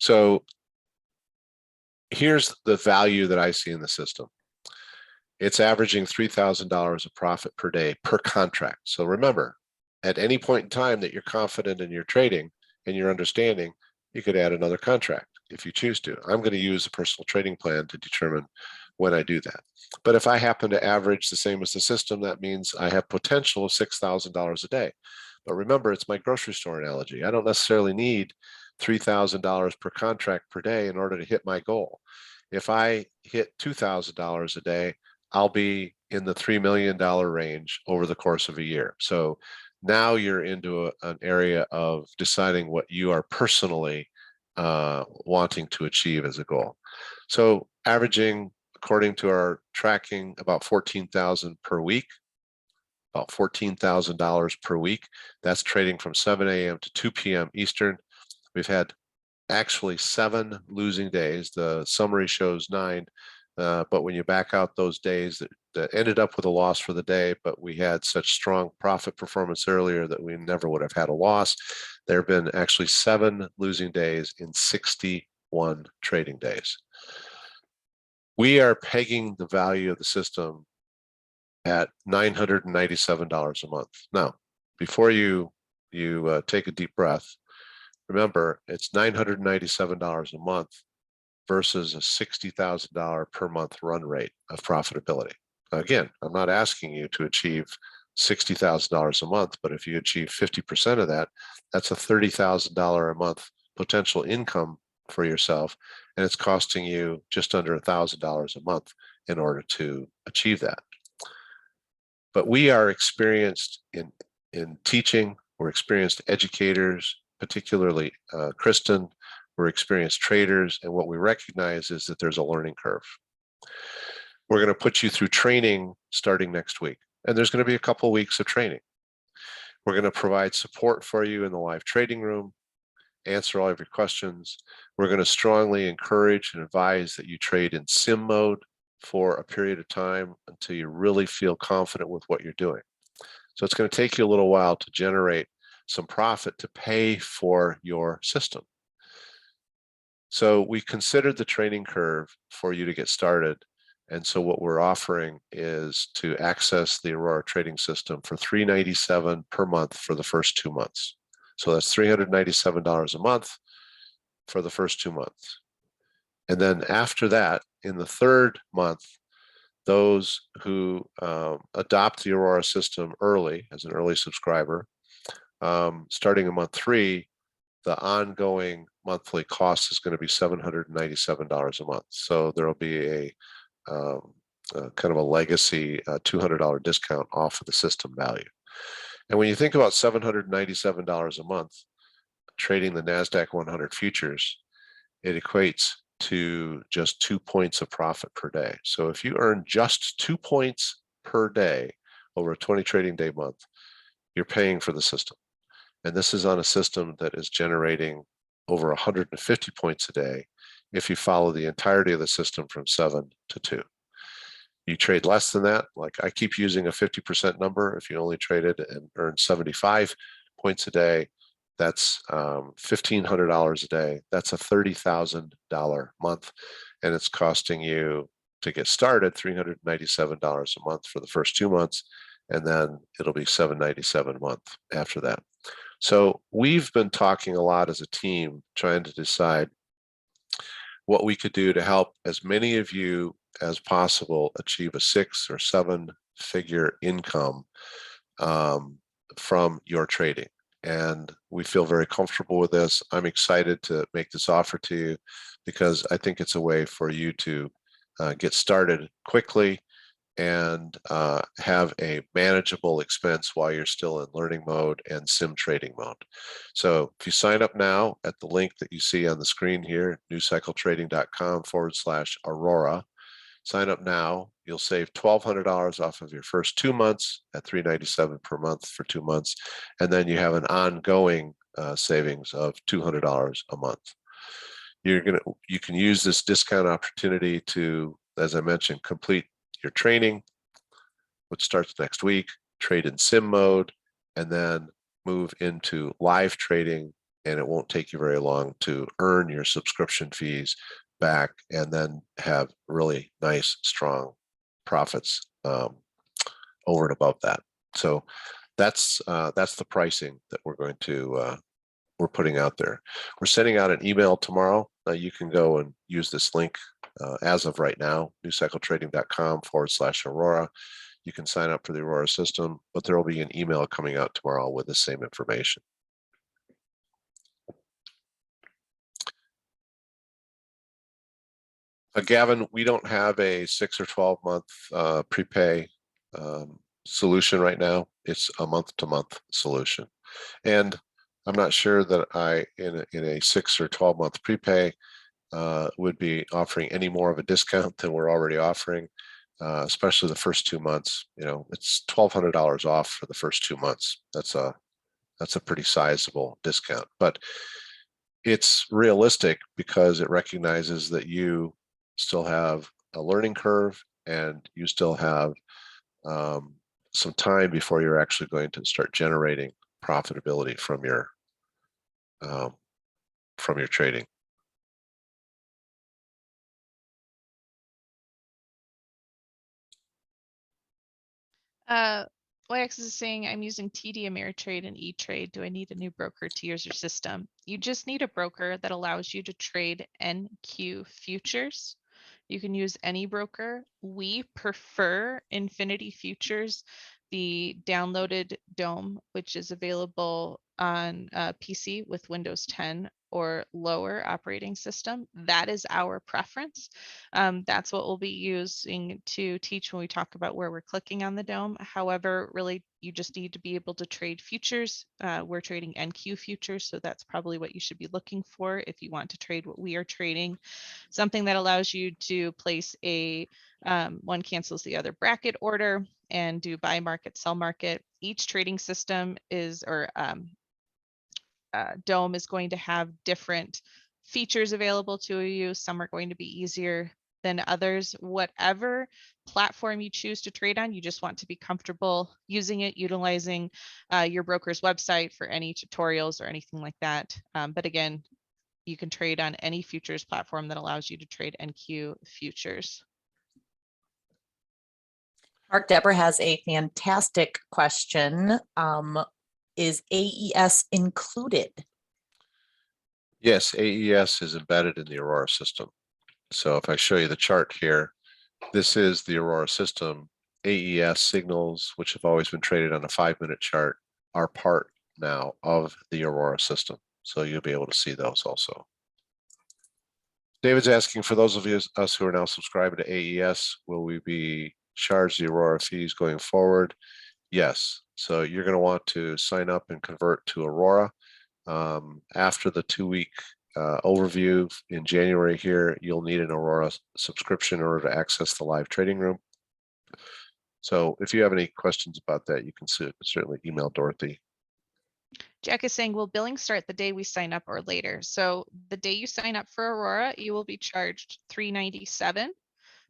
So here's the value that I see in the system. It's averaging $3,000 of profit per day per contract. So remember, at any point in time that you're confident in your trading and your understanding, you could add another contract if you choose to. I'm going to use a personal trading plan to determine when I do that. But if I happen to average the same as the system, that means I have potential of $6,000 a day. But remember, it's my grocery store analogy. I don't necessarily need $3,000 per contract per day in order to hit my goal. If I hit $2,000 a day, I'll be in the $3 million range over the course of a year. So now you're into an area of deciding what you are personally wanting to achieve as a goal. So averaging, according to our tracking, about $14,000 per week, about $14,000 per week. That's trading from 7 a.m. to 2 p.m. Eastern. We've had actually 7 losing days. The summary shows 9. But when you back out those days that ended up with a loss for the day, but we had such strong profit performance earlier that we never would have had a loss, there have been actually 7 losing days in 61 trading days. We are pegging the value of the system at $997 a month. Now, before you take a deep breath, remember it's $997 a month versus a $60,000 per month run rate of profitability. Again, I'm not asking you to achieve $60,000 a month, but if you achieve 50% of that, that's a $30,000 a month potential income for yourself, and it's costing you just under $1,000 a month in order to achieve that. But we are experienced in teaching. We're experienced educators, particularly Kristen. We're experienced traders, and what we recognize is that there's a learning curve. We're going to put you through training starting next week, and there's going to be a couple of weeks of training. We're going to provide support for you in the live trading room, answer all of your questions. We're going to strongly encourage and advise that you trade in sim mode for a period of time until you really feel confident with what you're doing. So it's going to take you a little while to generate some profit to pay for your system. So we considered the training curve for you to get started. And so what we're offering is to access the Aurora trading system for $397 per month for the first 2 months. So that's $397 a month for the first 2 months. And then after that, in the 3rd month, those who adopt the Aurora system early, as an early subscriber, starting in month 3, the ongoing monthly cost is going to be $797 a month. So there will be a kind of a legacy $200 discount off of the system value. And when you think about $797 a month trading the NASDAQ 100 futures, it equates to just 2 points of profit per day. So if you earn just 2 points per day over a 20 trading day month, you're paying for the system. And this is on a system that is generating over 150 points a day if you follow the entirety of the system from 7 to 2. You trade less than that, like I keep using a 50% number. If you only traded and earned 75 points a day, that's $1,500 a day. That's a $30,000 month, and it's costing you to get started $397 a month for the first 2 months, and then it'll be $797 a month after that. So we've been talking a lot as a team, trying to decide what we could do to help as many of you as possible achieve a 6 or 7 figure income from your trading. And we feel very comfortable with this. I'm excited to make this offer to you because I think it's a way for you to get started quickly and have a manageable expense while you're still in learning mode and sim trading mode. So if you sign up now at the link that you see on the screen here, newcycletrading.com/Aurora, sign up now. You'll save $1,200 off of your first 2 months at $397 per month for 2 months. And then you have an ongoing savings of $200 a month. You can use this discount opportunity to, as I mentioned, complete your training, which starts next week, trade in sim mode, and then move into live trading and it won't take you very long to earn your subscription fees back and then have really nice, strong profits over and above that. So that's the pricing that we're putting out there. We're sending out an email tomorrow. You can go and use this link as of right now, newcycletrading.com/Aurora. You can sign up for the Aurora system, but there will be an email coming out tomorrow with the same information. Gavin, we don't have a 6 or 12-month prepay solution right now. It's a month-to-month solution. And I'm not sure that I, in a 6 or 12-month prepay, would be offering any more of a discount than we're already offering, especially the first 2 months. You know, it's $1,200 off for the first 2 months. That's a pretty sizable discount, but it's realistic because it recognizes that you still have a learning curve and you still have some time before you're actually going to start generating profitability from your trading. YX is saying, I'm using TD Ameritrade and E-Trade. Do I need a new broker to use your system? You just need a broker that allows you to trade NQ futures. You can use any broker. We prefer Infinity Futures, the downloaded DOM, which is available on PC with Windows 10 or lower operating system. That is our preference. That's what we'll be using to teach when we talk about where we're clicking on the DOM. However, really, you just need to be able to trade futures. We're trading NQ futures, so that's probably what you should be looking for if you want to trade what we are trading. Something that allows you to place a one cancels the other bracket order and do buy market, sell market. Each trading system is, or DOM is going to have different features available to you. Some are going to be easier than others. Whatever platform you choose to trade on, you just want to be comfortable using it, utilizing your broker's website for any tutorials or anything like that. But again, you can trade on any futures platform that allows you to trade NQ futures. Mark, Deborah has a fantastic question. Is AES included? Yes, AES is embedded in the Aurora system. So if I show you the chart here, this is the Aurora system. AES signals, which have always been traded on a 5-minute chart, are part now of the Aurora system. So you'll be able to see those also. David's asking, for those of us who are now subscribing to AES, will we be charged the Aurora fees going forward? Yes. So you're going to want to sign up and convert to Aurora. After the 2-week overview in January here, you'll need an Aurora subscription in order to access the live trading room. So if you have any questions about that, you can certainly email Dorothy. Jack is saying, will billing start the day we sign up or later? So the day you sign up for Aurora, you will be charged $397.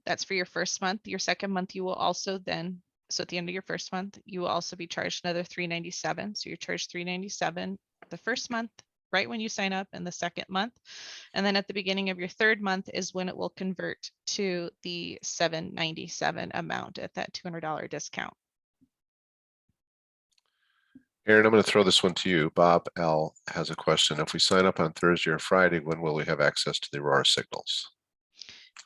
That's for your first month. Your second month, you will also then, so at the end of your first month, you will also be charged another $397. So you're charged $397 the first month, right when you sign up, and the second month. And then at the beginning of your third month is when it will convert to the $797 amount at that $200 discount. Aaron, I'm going to throw this one to you. Bob L. has a question. If we sign up on Thursday or Friday, when will we have access to the Aurora signals?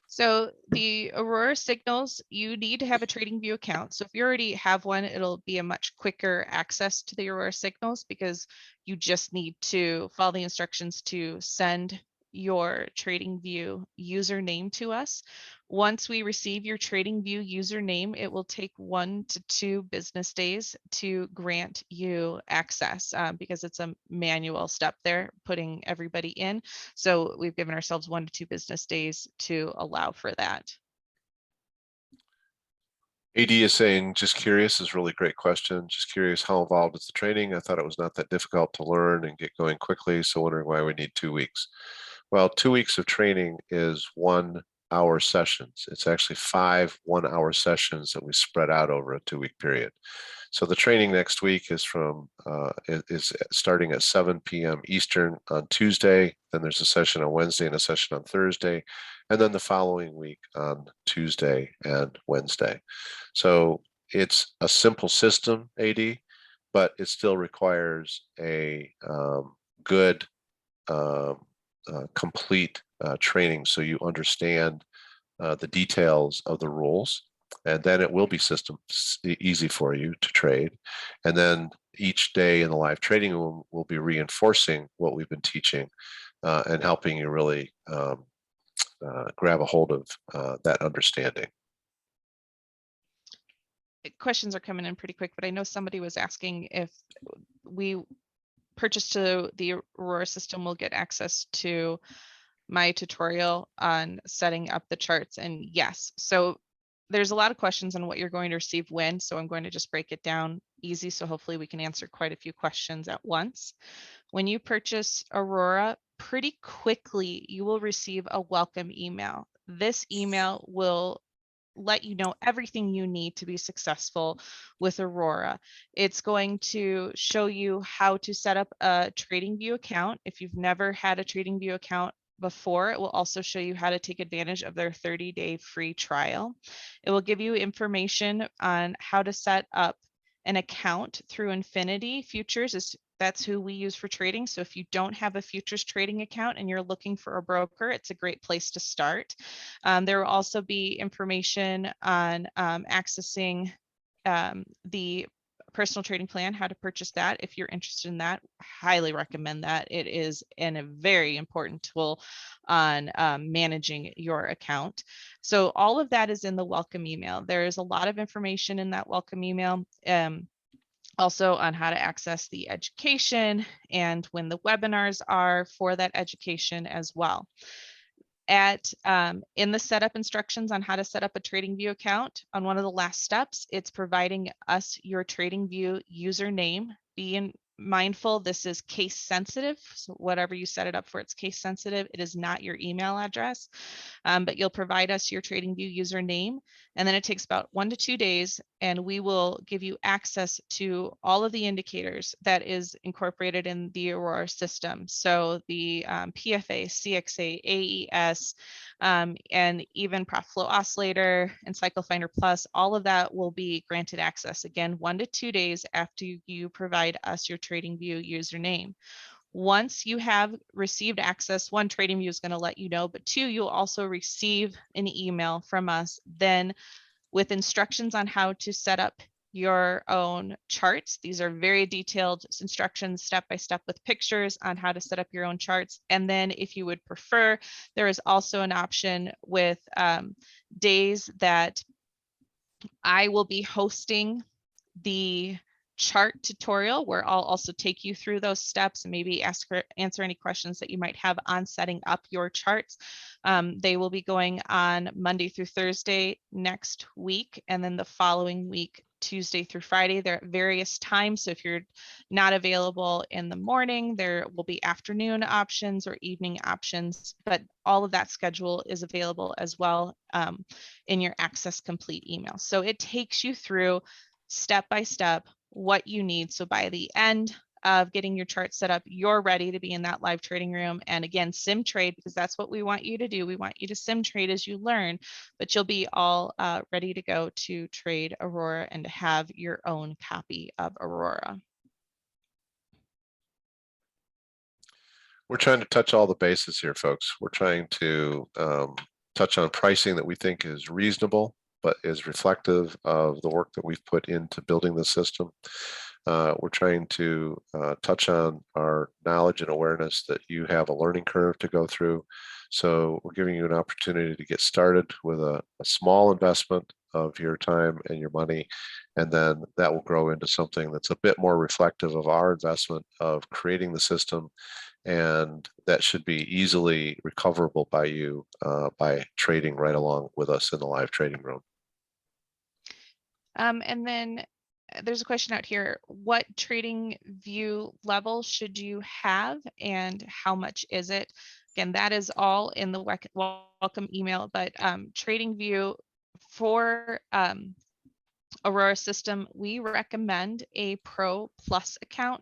So the Aurora signals, you need to have a TradingView account. So if you already have one, it'll be a much quicker access to the Aurora signals because you just need to follow the instructions to send your TradingView username to us. Once we receive your TradingView username, it will take 1 to 2 business days to grant you access because it's a manual step there, putting everybody in. So we've given ourselves 1 to 2 business days to allow for that. AD is saying, just curious, is a really great question. Just curious, how involved is the training? I thought it was not that difficult to learn and get going quickly. So wondering why we need 2 weeks. Well, 2 weeks of training is 1-hour sessions. It's actually 5 1-hour sessions that we spread out over a 2-week period. So the training next week is is starting at 7 p.m. Eastern on Tuesday. Then there's a session on Wednesday and a session on Thursday, and then the following week on Tuesday and Wednesday. So it's a simple system, AD, but it still requires a good, complete training so you understand the details of the rules, and then it will be easy for you to trade. And then each day in the live trading room will be reinforcing what we've been teaching and helping you really grab a hold of that understanding. Questions are coming in pretty quick, but I know somebody was asking if we purchase to the Aurora system, we'll get access to my tutorial on setting up the charts. And yes, so there's a lot of questions on what you're going to receive when, so I'm going to just break it down easy. So hopefully we can answer quite a few questions at once. When you purchase Aurora, pretty quickly, you will receive a welcome email. This email will let you know everything you need to be successful with Aurora. It's going to show you how to set up a TradingView account. If you've never had a TradingView account before, it will also show you how to take advantage of their 30-day free trial. It will give you information on how to set up an account through Infinity Futures. That's who we use for trading. So if you don't have a futures trading account and you're looking for a broker, it's a great place to start. There will also be information on accessing the personal trading plan, how to purchase that. If you're interested in that, highly recommend that. It is a very important tool on managing your account. So all of that is in the welcome email. There is a lot of information in that welcome email. Also on how to access the education and when the webinars are for that education as well. In the setup instructions on how to set up a TradingView account, on one of the last steps, it's providing us your TradingView username. Be mindful, this is case sensitive. So whatever you set it up for, it's case sensitive. It is not your email address, but you'll provide us your TradingView username. And then it takes about 1 to 2 days, and we will give you access to all of the indicators that is incorporated in the Aurora system. So the PFA, CXA, AES, and even Profit Oscillator and Cycle Finder Plus, all of that will be granted access. Again, 1 to 2 days after you provide us your TradingView username. Once you have received access, one, TradingView is going to let you know, but two, you'll also receive an email from us then with instructions on how to set up your own charts. These are very detailed instructions, step-by-step with pictures on how to set up your own charts. And then if you would prefer, there is also an option with days that I will be hosting the chart tutorial where I'll also take you through those steps and maybe answer any questions that you might have on setting up your charts. They will be going on Monday through Thursday next week, and then the following week, Tuesday through Friday. They're at various times. So if you're not available in the morning, there will be afternoon options or evening options, but all of that schedule is available as well in your Access Complete email. So it takes you through step by step what you need. So by the end of getting your chart set up, you're ready to be in that live trading room. And again, sim trade, because that's what we want you to do. We want you to sim trade as you learn, but you'll be all ready to go to trade Aurora and to have your own copy of Aurora. We're trying to touch all the bases here, folks. We're trying to touch on pricing that we think is reasonable, but is reflective of the work that we've put into building the system. We're trying to touch on our knowledge and awareness that you have a learning curve to go through. So we're giving you an opportunity to get started with a small investment of your time and your money, and then that will grow into something that's a bit more reflective of our investment of creating the system, and that should be easily recoverable by you by trading right along with us in the live trading room. And then there's a question out here. What trading view level should you have and how much is it? Again, that is all in the welcome email, but trading view for Aurora system, we recommend a Pro Plus account.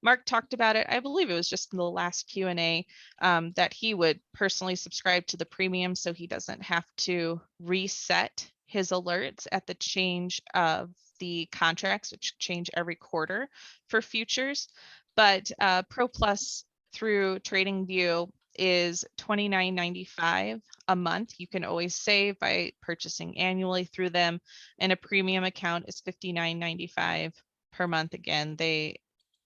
Mark talked about it. I believe it was just in the last Q&A that he would personally subscribe to the premium so he doesn't have to reset his alerts at the change of the contracts, which change every quarter for futures. But Pro Plus through TradingView is $29.95 a month. You can always save by purchasing annually through them, and a premium account is $59.95 per month. Again, they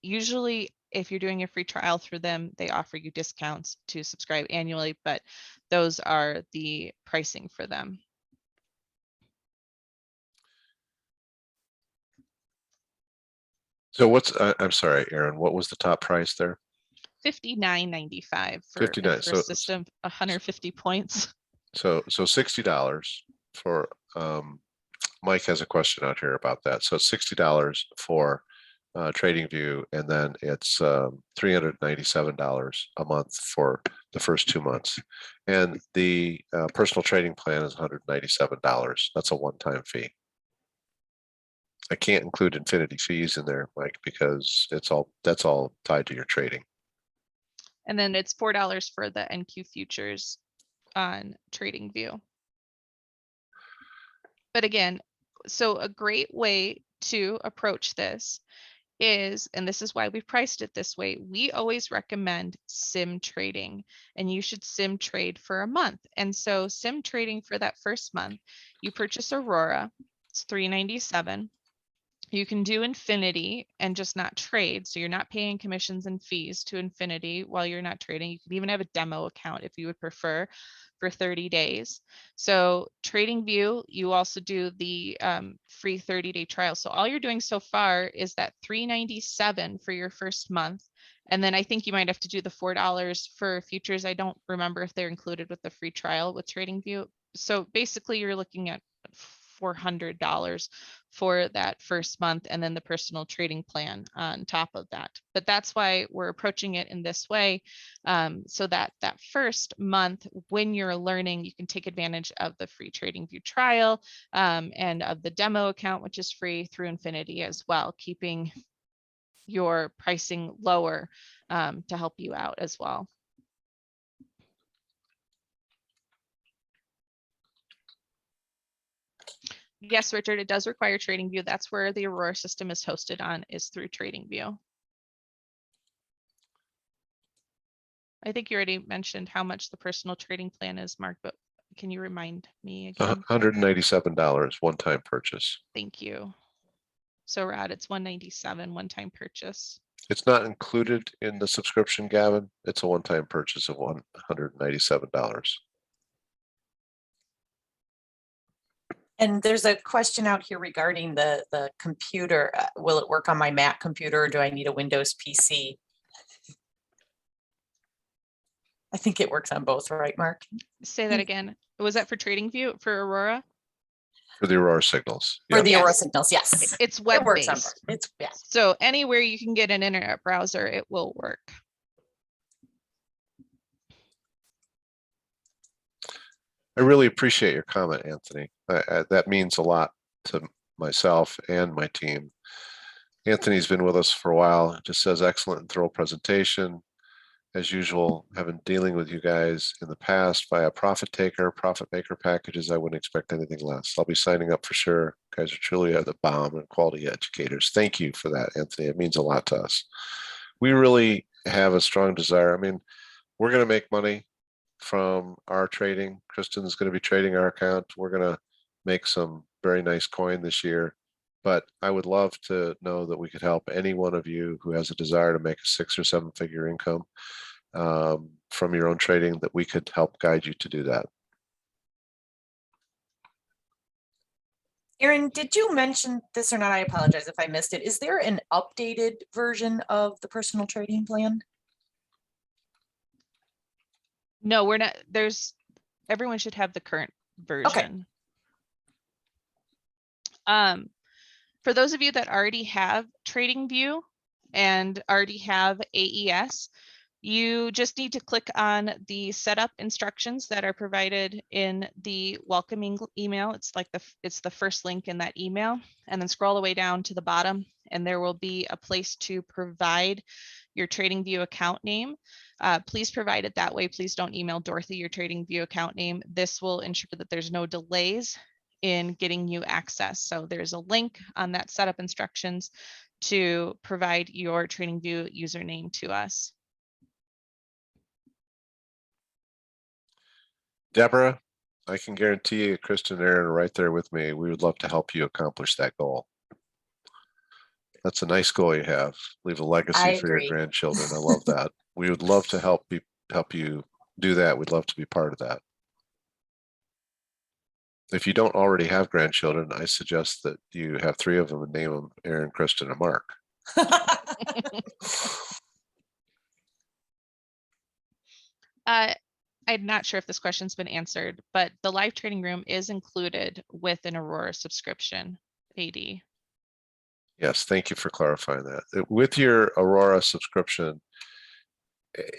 usually, if you're doing a free trial through them, they offer you discounts to subscribe annually, but those are the pricing for them. So what's, I'm sorry, Aaron, what was the top price there? $59.95 for 59, a first system, 150 points. So $60 for, Mike has a question out here about that. So it's $60 for TradingView, and then it's $397 a month for the first 2 months. And the personal trading plan is $197. That's a one-time fee. I can't include infinity fees in there, Mike, because that's all tied to your trading. And then it's $4 for the NQ futures on TradingView. But again, so a great way to approach this is, and this is why we've priced it this way, we always recommend sim trading, and you should sim trade for a month. And so sim trading for that first month, you purchase Aurora, it's $397. You can do infinity and just not trade. So you're not paying commissions and fees to infinity while you're not trading. You can even have a demo account if you would prefer for 30 days. So TradingView, you also do the free 30-day trial. So all you're doing so far is that $397 for your first month. And then I think you might have to do the $4 for futures. I don't remember if they're included with the free trial with TradingView. So basically you're looking at $400 for that first month, and then the personal trading plan on top of that. But that's why we're approaching it in this way, so that that first month, when you're learning, you can take advantage of the free TradingView trial and of the demo account, which is free through Infinity as well, keeping your pricing lower to help you out as well. Yes, Richard, it does require TradingView. That's where the Aurora system is hosted on, is through TradingView. I think you already mentioned how much the personal trading plan is, Mark, but can you remind me again? $197 one-time purchase. Thank you. So Rod, it's $197 one-time purchase. It's not included in the subscription, Gavin. It's a one-time purchase of $197. And there's a question out here regarding the computer. Will it work on my Mac computer, or do I need a Windows PC? I think it works on both, right, Mark? Say that again. Was that for TradingView for Aurora? For the Aurora signals. For Yep. the Aurora Yes. signals, yes. It's It works on web-based. both. It's, yeah. So anywhere you can get an internet browser, it will work. I really appreciate your comment, Anthony. That means a lot to myself and my team. Anthony's been with us for a while. Just says excellent and thorough presentation. As usual, have been dealing with you guys in the past via profit maker packages. I wouldn't expect anything less. I'll be signing up for sure. You guys are truly the bomb and quality educators. Thank you for that, Anthony. It means a lot to us. We really have a strong desire. I mean, we're going to make money from our trading. Kristen's going to be trading our account. We're going to make some very nice coin this year. But I would love to know that we could help any one of you who has a desire to make a 6 or 7 figure income from your own trading, that we could help guide you to do that. Aaron, did you mention this or not? I apologize if I missed it. Is there an updated version of the personal trading plan? No, we're not. Everyone should have the current version. Okay. For those of you that already have TradingView and already have AES, You just need to click on the setup instructions that are provided in the welcoming email. It's like it's the first link in that email, and then scroll all the way down to the bottom, and there will be a place to provide your TradingView account name. Please provide it that way. Please don't email Dorothy your TradingView account name. This will ensure that there's no delays in getting you access. So there's a link on that setup instructions to provide your TradingView username to us. Deborah, I can guarantee you, Kristen and Aaron are right there with me. We would love to help you accomplish that goal. That's a nice goal you have. Leave a legacy for your grandchildren. I love that. We would love to help you do that. We'd love to be part of that. If you don't already have grandchildren, I suggest that you have 3 of them and name them Aaron, Kristen, and Mark. I'm not sure if this question's been answered, but the live trading room is included with an Aurora subscription, AD. Yes, thank you for clarifying that. With your Aurora subscription,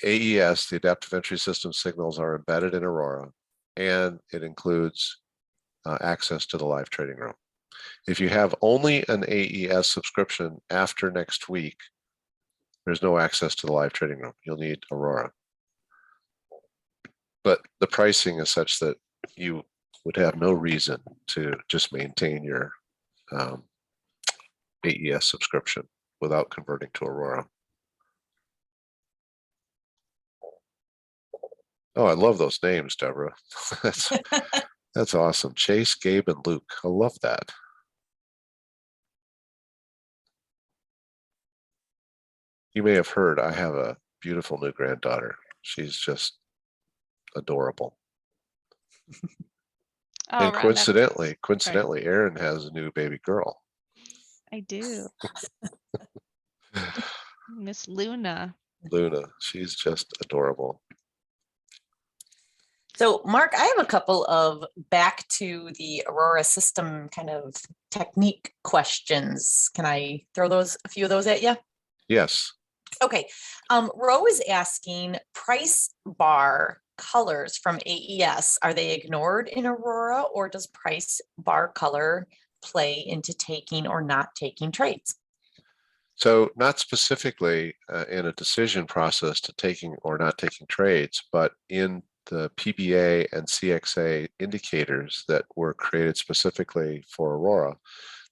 AES, the adaptive entry system signals, are embedded in Aurora, and it includes access to the live trading room. If you have only an AES subscription after next week, there's no access to the live trading room. You'll need Aurora. But the pricing is such that you would have no reason to just maintain your AES subscription without converting to Aurora. Oh, I love those names, Deborah. That's awesome. Chase, Gabe, and Luke. I love that. You may have heard I have a beautiful new granddaughter. She's just adorable. Oh, and coincidentally, Aaron has a new baby girl. I do. Miss Luna. Luna, she's just adorable. So Mark, I have a couple of back to the Aurora system kind of technique questions. Can I throw a few of those at you? Yes. Okay. Ro is asking, price bar colors from AES, are they ignored in Aurora, or does price bar color play into taking or not taking trades? So not specifically in a decision process to taking or not taking trades, but in the PBA and CXA indicators that were created specifically for Aurora,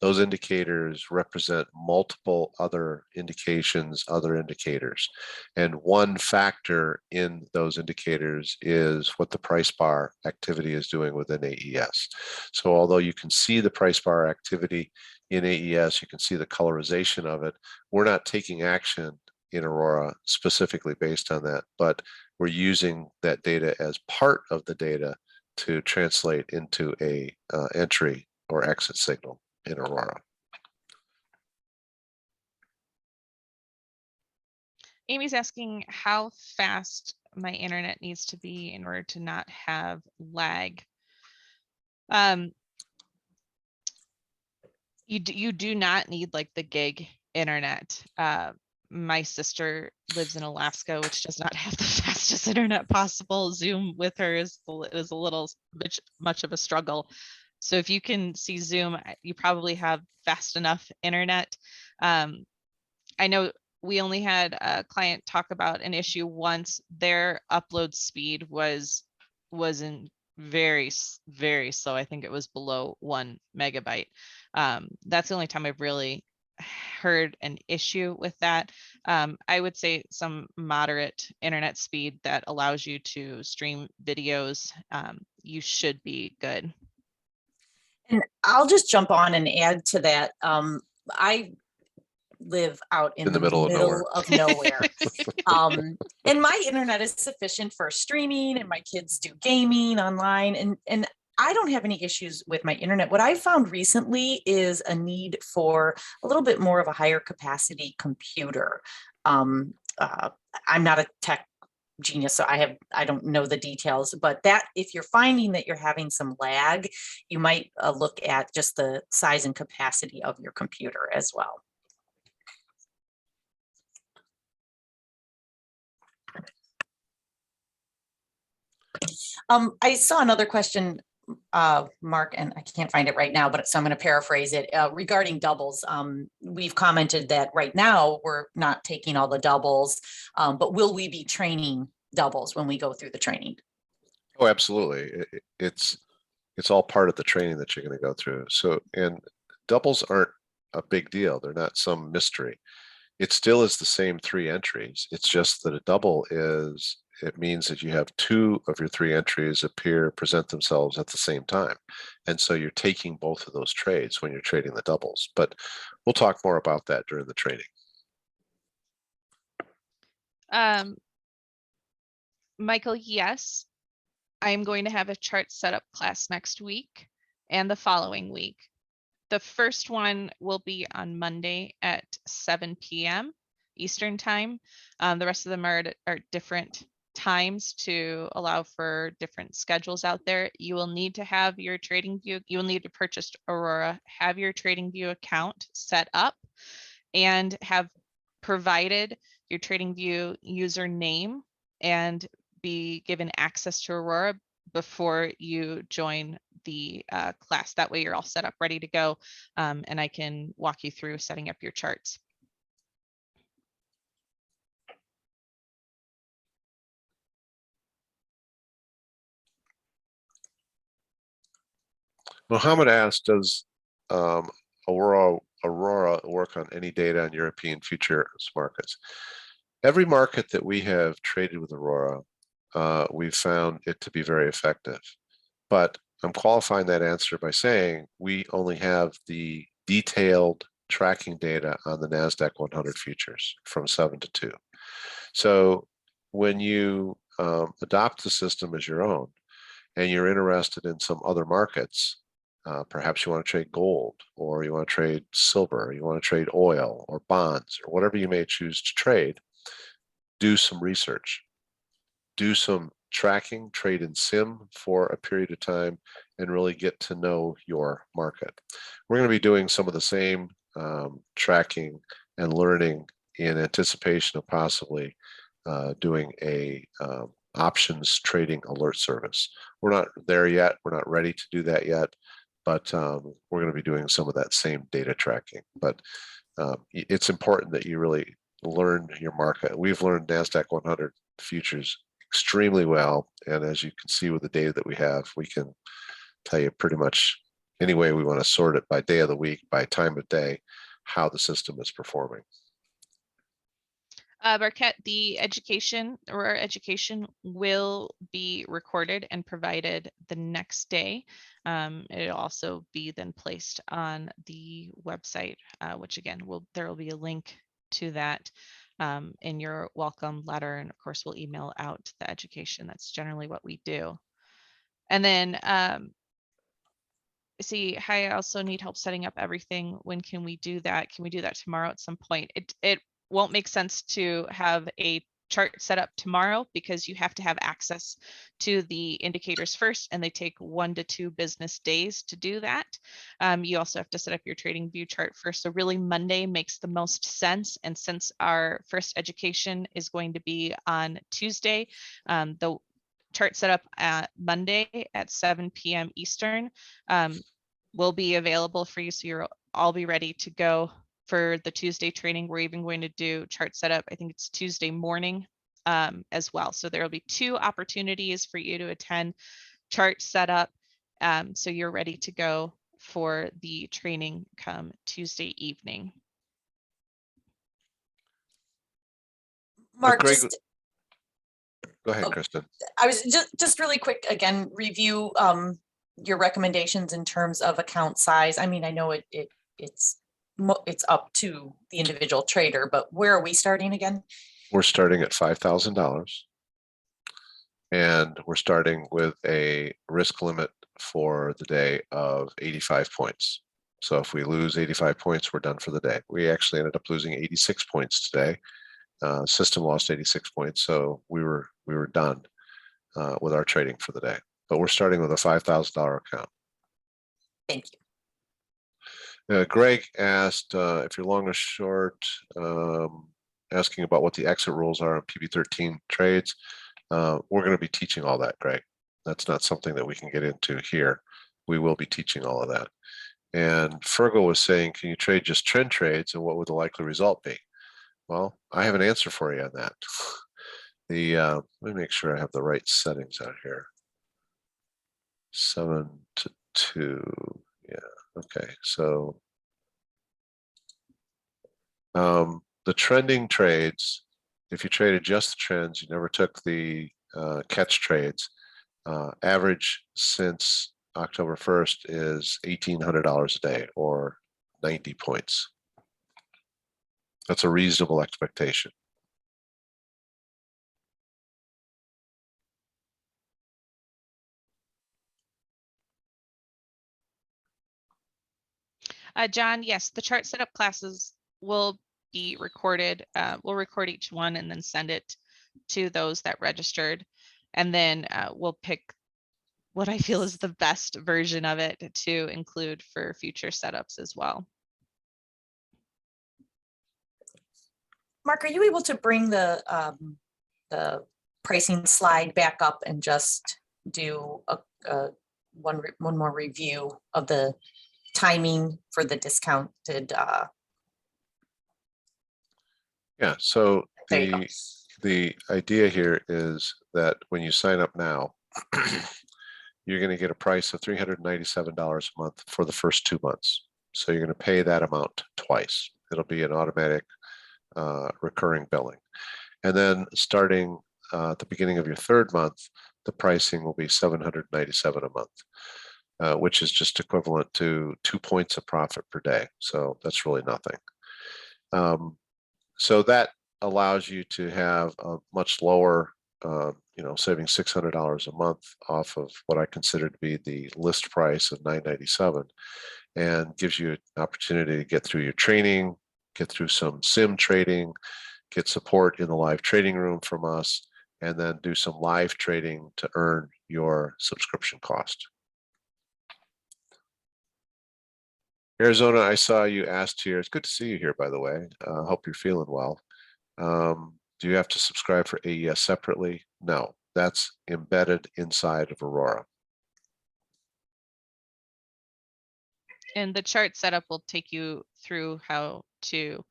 those indicators represent multiple other indications, other indicators. And one factor in those indicators is what the price bar activity is doing within AES. So although you can see the price bar activity in AES, you can see the colorization of it. We're not taking action in Aurora specifically based on that, but we're using that data as part of the data to translate into a entry or exit signal in Aurora. Amy's asking how fast my internet needs to be in order to not have lag. You do not need like the gig internet. My sister lives in Alaska, which does not have the fastest internet possible. Zoom with her is a little bit much of a struggle. So if you can see Zoom, you probably have fast enough internet. I know we only had a client talk about an issue once. Their upload speed wasn't very slow. I think it was below 1 megabyte. That's the only time I've really heard an issue with that. I would say some moderate internet speed that allows you to stream videos, you should be good. And I'll just jump on and add to that. I live out in the middle of nowhere. And my internet is sufficient for streaming, and my kids do gaming online, and I don't have any issues with my internet. What I found recently is a need for a little bit more of a higher capacity computer. I'm not a tech genius, so I don't know the details, but that if you're finding that you're having some lag, you might look at just the size and capacity of your computer as well. I saw another question, Mark, and I can't find it right now, but so I'm going to paraphrase it regarding doubles. We've commented that right now we're not taking all the doubles, but will we be training doubles when we go through the training? Oh, absolutely. It's all part of the training that you're going to go through. So, and doubles aren't a big deal. They're not some mystery. It still is the same 3 entries. It's just that a double it means that you have 2 of your 3 entries present themselves at the same time. And so you're taking both of those trades when you're trading the doubles. But we'll talk more about that during the training. Michael, yes, I'm going to have a chart setup class next week and the following week. The first one will be on Monday at 7 p.m. Eastern time. The rest of them are different times to allow for different schedules out there. You will need to have your TradingView, you will need to purchase Aurora, have your TradingView account set up, and have provided your TradingView username and be given access to Aurora before you join the class. That way you're all set up, ready to go, and I can walk you through setting up your charts. Mohammed asked, does Aurora work on any data on European futures markets? Every market that we have traded with Aurora, we've found it to be very effective. But I'm qualifying that answer by saying we only have the detailed tracking data on the NASDAQ 100 futures from 7 to 2. So when you adopt the system as your own and you're interested in some other markets, perhaps you want to trade gold, or you want to trade silver, or you want to trade oil or bonds, or whatever you may choose to trade, do some research, do some tracking, trade in sim for a period of time, and really get to know your market. We're going to be doing some of the same tracking and learning in anticipation of possibly doing a options trading alert service. We're not there yet. We're not ready to do that yet, but we're going to be doing some of that same data tracking. But it's important that you really learn your market. We've learned NASDAQ 100 futures extremely well, and as you can see with the data that we have, we can tell you pretty much any way we want to sort it, by day of the week, by time of day, how the system is performing. Marquette, the Aurora education will be recorded and provided the next day. It'll also be then placed on the website, which again, there will be a link to that in your welcome letter. And of course, we'll email out the education. That's generally what we do. And then see, hi, I also need help setting up everything. When can we do that? Can we do that tomorrow at some point? It won't make sense to have a chart set up tomorrow because you have to have access to the indicators first, and they take 1 to 2 business days to do that. You also have to set up your TradingView chart first. So really Monday makes the most sense. And since our first education is going to be on Tuesday, the chart set up at Monday at 7 p.m. Eastern will be available for you. So you'll all be ready to go for the Tuesday training. We're even going to do chart setup. I think it's Tuesday morning as well. So there will be 2 opportunities for you to attend chart setup. So you're ready to go for the training come Tuesday evening. Mark, Greg, go ahead, Kristen. I was just really quick, again, review your recommendations in terms of account size. I mean, I know it's up to the individual trader, but where are we starting again? We're starting at $5,000, and we're starting with a risk limit for the day of 85 points. So if we lose 85 points, we're done for the day. We actually ended up losing 86 points today. System lost 86 points, so we were done with our trading for the day. But we're starting with a $5,000 account. Thank you. Greg asked if you're long or short, asking about what the exit rules are on PB13 trades. We're going to be teaching all that, Greg. That's not something that we can get into here. We will be teaching all of that. And Fergal was saying, can you trade just trend trades, and what would the likely result be? Well, I have an answer for you on that. Let me make sure I have the right settings out here. 7 to 2. Yeah. Okay. So the trending trades, if you traded just the trends, you never took the catch trades, average since October 1st is $1,800 a day, or 90 points. That's a reasonable expectation. John, yes, the chart setup classes will be recorded. We'll record each one and then send it to those that registered. And then we'll pick what I feel is the best version of it to include for future setups as well. Mark, are you able to bring the pricing slide back up and just do one more review of the timing for the discounted? Yeah, so There you go. the idea here is that when you sign up now, you're going to get a price of $397 a month for the first 2 months. So you're going to pay that amount twice. It'll be an automatic recurring billing. And then starting at the beginning of your 3rd month, the pricing will be $797 a month, which is just equivalent to 2 points of profit per day. So that's really nothing. So that allows you to have a much lower, saving $600 a month off of what I consider to be the list price of $997, and gives you an opportunity to get through your training, get through some sim trading, get support in the live trading room from us, and then do some live trading to earn your subscription cost. Arizona, I saw you asked here. It's good to see you here, by the way. Hope you're feeling well. Do you have to subscribe for AES separately? No, that's embedded inside of Aurora. And the chart setup will take you through how to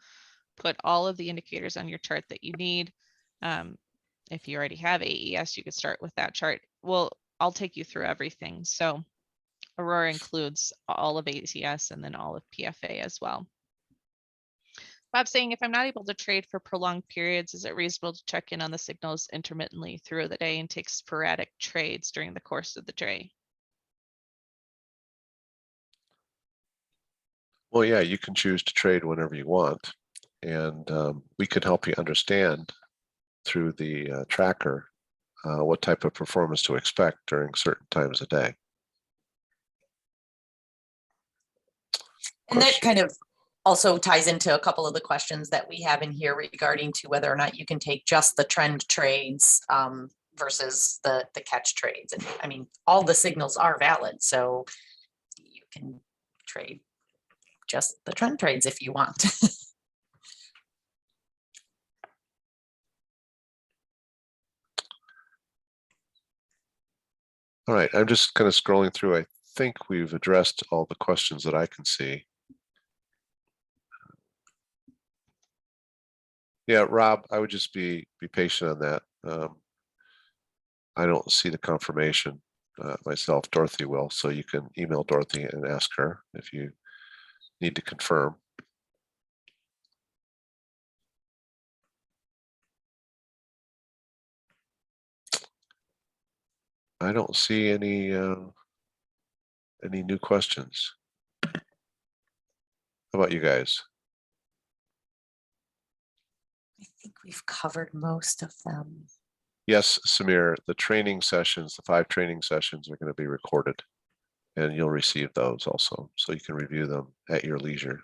put all of the indicators on your chart that you need. If you already have AES, you could start with that chart. Well, I'll take you through everything. So Aurora includes all of AES and then all of PFA as well. Bob's saying, if I'm not able to trade for prolonged periods, is it reasonable to check in on the signals intermittently through the day and take sporadic trades during the course of the day? Well, yeah, you can choose to trade whenever you want. And we can help you understand through the tracker what type of performance to expect during certain times of day. And that kind of also ties into a couple of the questions that we have in here regarding to whether or not you can take just the trend trades versus the catch trades. And I mean, all the signals are valid, so you can trade just the trend trades if you want. All right, I'm just kind of scrolling through. I think we've addressed all the questions that I can see. Yeah, Rob, I would just be patient on that. I don't see the confirmation myself. Dorothy will, so you can email Dorothy and ask her if you need to confirm. I don't see any new questions. How about you guys? I think we've covered most of them. Yes, Samir, the training sessions, the 5 training sessions are going to be recorded, and you'll receive those also, so you can review them at your leisure.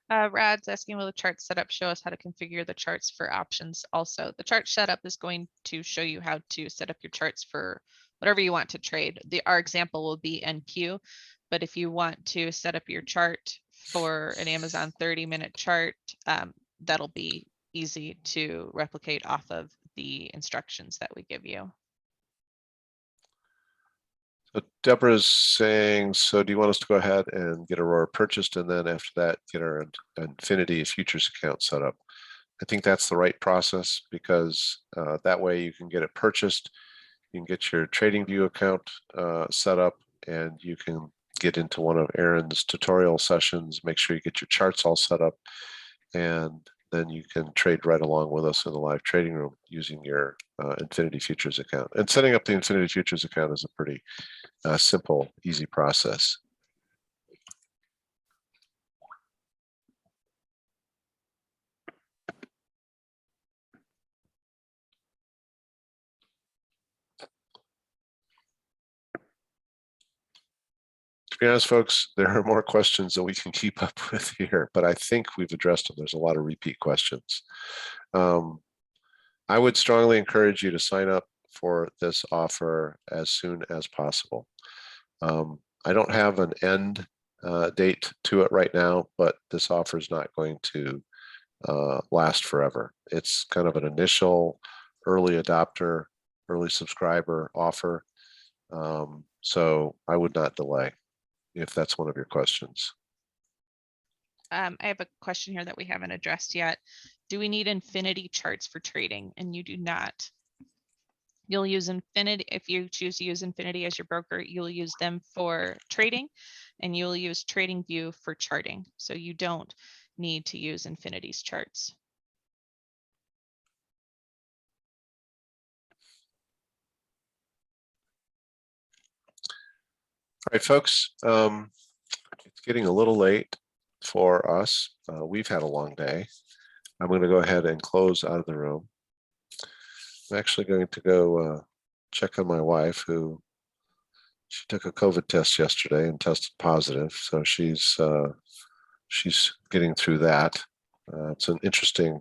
Rad's asking, will the chart setup show us how to configure the charts for options? Also, the chart setup is going to show you how to set up your charts for whatever you want to trade. Our example will be NQ, but if you want to set up your chart for an Amazon 30-minute chart, that'll be easy to replicate off of the instructions that we give you. So Deborah's saying, so do you want us to go ahead and get Aurora purchased and then after that get our Infinity futures account set up? I think that's the right process because that way you can get it purchased, you can get your TradingView account set up, and you can get into one of Aaron's tutorial sessions, make sure you get your charts all set up, and then you can trade right along with us in the live trading room using your Infinity futures account. And setting up the Infinity futures account is a pretty simple, easy process. To be honest, folks, there are more questions that we can keep up with here, but I think we've addressed them. There's a lot of repeat questions. I would strongly encourage you to sign up for this offer as soon as possible. I don't have an end date to it right now, but this offer is not going to last forever. It's kind of an initial early adopter, early subscriber offer. So I would not delay if that's one of your questions. I have a question here that we haven't addressed yet. Do we need Infinity charts for trading? And you do not. You'll use Infinity, if you choose to use Infinity as your broker, you'll use them for trading and you'll use TradingView for charting. So you don't need to use Infinity's charts. All right, folks, it's getting a little late for us. We've had a long day. I'm going to go ahead and close out of the room. I'm actually going to go check on my wife, who she took a COVID test yesterday and tested positive. So she's getting through that. It's an interesting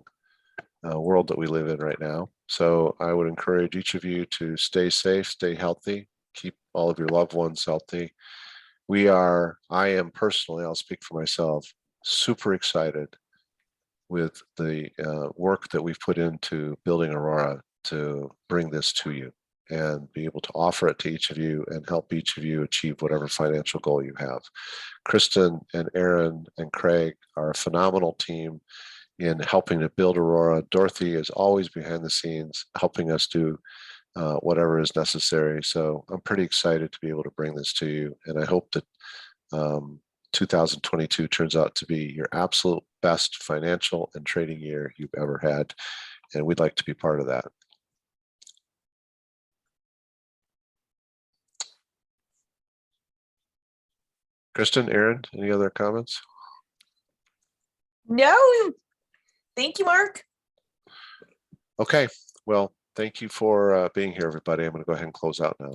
world that we live in right now. So I would encourage each of you to stay safe, stay healthy, keep all of your loved ones healthy. I am personally, I'll speak for myself, super excited with the work that we've put into building Aurora to bring this to you and be able to offer it to each of you and help each of you achieve whatever financial goal you have. Kristen and Aaron and Craig are a phenomenal team in helping to build Aurora. Dorothy is always behind the scenes helping us do whatever is necessary. So I'm pretty excited to be able to bring this to you. And I hope that 2022 turns out to be your absolute best financial and trading year you've ever had. And we'd like to be part of that. Kristen, Aaron, any other comments? No, thank you, Mark. Okay, well, thank you for being here, everybody. I'm going to go ahead and close out now.